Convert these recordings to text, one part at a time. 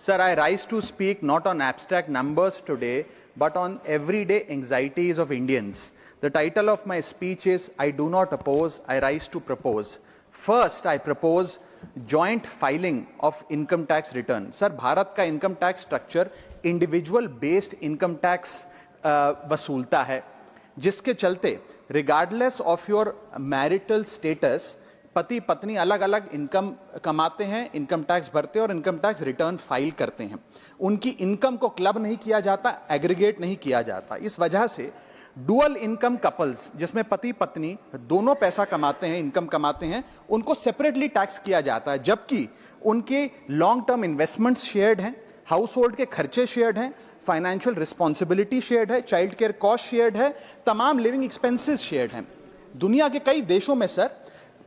Sir, I rise to speak not on abstract numbers today, but on everyday anxieties of Indians. The title of my speech is, I do not oppose, I rise to propose. First, I propose joint filing of income tax return. Sir, Bharat का income tax structure individual based income tax वसूलता है, जिसके चलते regardless of your marital status, पति पत्नी अलग अलग income कमाते हैं, इनकम टैक्स भरते हैं और इनकम टैक्स रिटर्न फाइल करते हैं। उनकी इनकम को क्लब नहीं किया जाता, एग्रीगेट नहीं किया जाता। इस वजह से डुअल इनकम कपल्स, जिसमें पति पत्नी दोनों पैसा कमाते हैं, इनकम कमाते हैं, उनको सेपरेटली टैक्स किया जाता है, जबकि उनके लॉन्ग टर्म इन्वेस्टमेंट्स शेयर्ड हैं, हाउस होल्ड के खर्चे शेयर्ड हैं, फाइनेंशियल रिस्पॉन्सिबिलिटी शेयर्ड है, चाइल्ड केयर कॉस्ट शेयर्ड है, तमाम लिविंग एक्सपेंसेस शेयर्ड हैं। दुनिया के कई देशों में सर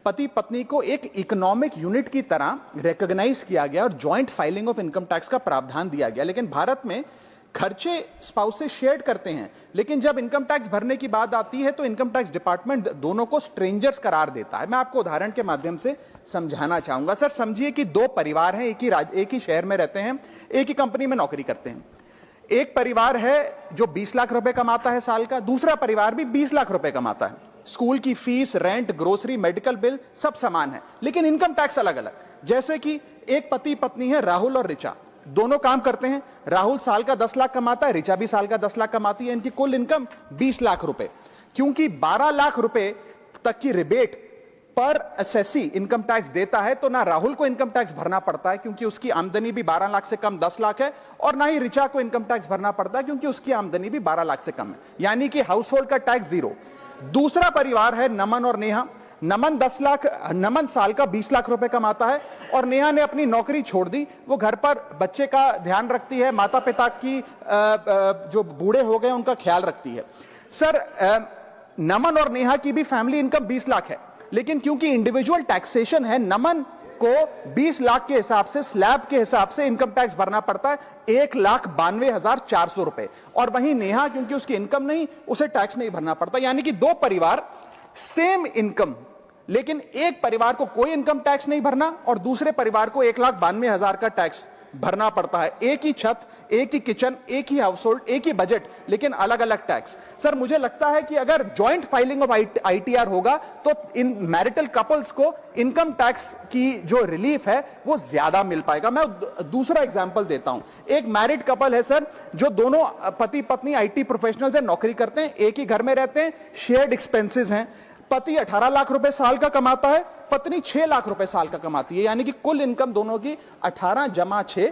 पति पत्नी को एक इकोनॉमिक यूनिट की तरह रिकॉग्नाइज किया गया और joint filing of income tax का प्रावधान दिया गया। लेकिन भारत में खर्चे स्पाउसेस शेयर करते हैं, लेकिन जब इनकम टैक्स भरने की बात आती है तो इनकम टैक्स डिपार्टमेंट दोनों को स्ट्रेंजर्स करार देता है। मैं आपको उदाहरण के माध्यम से समझाना चाहूंगा। सर, समझिए कि दो परिवार हैं, एक ही शहर में रहते हैं, एक ही कंपनी में नौकरी करते हैं। एक परिवार है जो 20 लाख रुपए कमाता है साल का, दूसरा परिवार भी 20 लाख रुपए कमाता है। स्कूल की fees, rent, grocery, medical bill सब समान है, लेकिन इनकम टैक्स अलग अलग। जैसे कि एक पति पत्नी है, राहुल और ऋचा, दोनों काम करते हैं। राहुल साल का 10 लाख कमाता है, ऋचा भी साल का 10 लाख कमाती है। इनकी कुल इनकम 20 लाख रुपए। क्योंकि 12 लाख रुपए तक की रिबेट पर एसएससी इनकम टैक्स देता है, तो ना राहुल को इनकम टैक्स भरना पड़ता है क्योंकि उसकी आमदनी भी 12 लाख से कम 10 लाख है, और ना ही ऋचा को इनकम टैक्स भरना पड़ता है क्योंकि उसकी आमदनी भी 12 लाख से कम है, यानी कि हाउस होल्ड का टैक्स जीरो। दूसरा परिवार है नमन और नेहा। नमन साल का 20 लाख रुपए कमाता है और नेहा ने अपनी नौकरी छोड़ दी। वो घर पर बच्चे का ध्यान रखती है, माता पिता की जो बूढ़े हो गए उनका ख्याल रखती है। सर, नमन और नेहा की भी फैमिली इनकम 20 लाख है, लेकिन क्योंकि इंडिविजुअल टैक्सेशन है, नमन को 20 लाख के हिसाब से, स्लैब के हिसाब से इनकम टैक्स भरना पड़ता है 1,92,400 रुपए, और वहीं नेहा क्योंकि उसकी इनकम नहीं, उसे टैक्स नहीं भरना पड़ता। यानी कि दो परिवार, सेम इनकम, लेकिन एक परिवार को कोई इनकम टैक्स नहीं भरना और दूसरे परिवार को 1,92,000 का टैक्स भरना पड़ता है। एक ही छत, एक ही किचन, एक ही हाउस होल्ड, एक ही बजट, लेकिन अलग अलग टैक्स। सर, मुझे लगता है कि अगर जॉइंट फाइलिंग ऑफ आईटीआर होगा तो इन मैरिटल कपल्स को इनकम टैक्स की जो रिलीफ है वो ज्यादा मिल पाएगा। मैं दूसरा एग्जांपल देता हूं। एक मैरिड कपल है सर, जो दोनों पति पत्नी आईटी प्रोफेशनल्स हैं, नौकरी करते हैं, एक ही घर में रहते हैं, शेयर्ड एक्सपेंसेस हैं। पति 18 लाख रुपए साल का कमाता है, पत्नी 6 लाख रुपए साल का कमाती है, यानी कि कुल इनकम दोनों की 18 जमा 6